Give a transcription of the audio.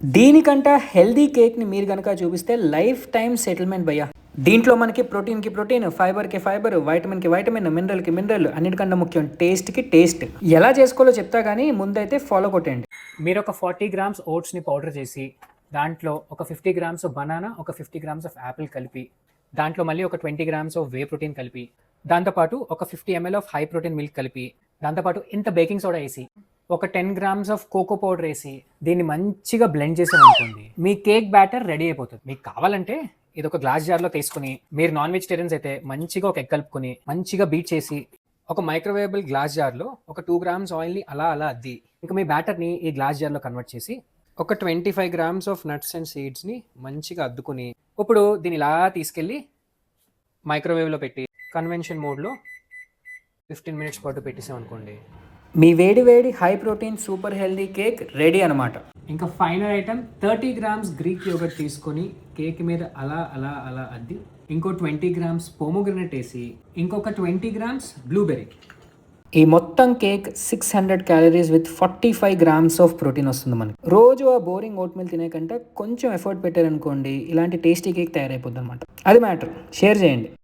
దీనికంటే హెల్దీ కేక్ని మీరు కనుక చూపిస్తే లైఫ్ టైం సెటిల్మెంట్ భయ్యా. దీంట్లో మనకి ప్రోటీన్కి ప్రోటీన్, ఫైబర్కి ఫైబర్, వైటమిన్కి వైటమిన్, మినరల్కి మినరల్, అన్నిటికన్నా ముఖ్యం టేస్ట్కి టేస్ట్. ఎలా చేసుకోవాలో చెప్తా కానీ ముందైతే ఫాలో కొట్టండి. మీరు ఒక 40 గ్రామ్స్ ఓట్స్ని పౌడర్ చేసి దాంట్లో ఒక 50 గ్రామ్స్ బనానా, ఒక 50 గ్రామ్స్ ఆఫ్ యాపిల్ కలిపి దాంట్లో మళ్ళీ ఒక 20 గ్రామ్స్ ఆఫ్ వే ప్రోటీన్ కలిపి దాంతోపాటు ఒక 50 ml of high protein milk కలిపి దాంతోపాటు ఇంత బేకింగ్ సోడా వేసి ఒక 10 గ్రామ్స్ ఆఫ్ కోకో పౌడర్ వేసి దీన్ని మంచిగా బ్లెండ్ చేసారు అనుకోండి, మీ కేక్ బ్యాటర్ రెడీ అయిపోతుంది. మీకు కావాలంటే ఇది ఒక గ్లాస్ జార్లో తీసుకుని, మీరు నాన్ వెజిటేరియన్స్ అయితే మంచిగా ఒక ఎగ్ కలుపుకొని మంచిగా బీట్ చేసి ఒక మైక్రోవేవబుల్ గ్లాస్ జార్లో ఒక 2 గ్రామ్స్ ఆయిల్ని అలా అద్ది ఇంకా మీ బ్యాటర్ని ఈ గ్లాస్ జార్లో కన్వర్ట్ చేసి ఒక 25 గ్రామ్స్ ఆఫ్ నట్స్ అండ్ సీడ్స్ని మంచిగా అద్దుకుని ఇప్పుడు దీన్ని ఇలా తీసుకెళ్ళి మైక్రోవేవ్లో పెట్టి కన్వెన్షన్ మోడ్లో 15 మినిట్స్ పాటు పెట్టేసాం అనుకోండి, మీ వేడి వేడి high protein super healthy cake ready అనమాట. ఇంకా final item 30 grams Greek yoghurt తీసుకొని కేక్ మీద అలా అలా అలా అద్ది ఇంకో 20 గ్రామ్స్ పోమోగ్రనేట్ వేసి ఇంకొక 20 గ్రామ్స్ బ్లూబెర్రీ. ఈ మొత్తం cake 600 calories with 45 grams of protein వస్తుంది మనకి. రోజు ఆ బోరింగ్ ఓట్ మిల్ తినే కంటే కొంచెం ఎఫర్ట్ పెట్టారనుకోండి, ఇలాంటి టేస్టీ కేక్ తయారైపోద్ది అనమాట. అది మ్యాటర్. షేర్ చేయండి.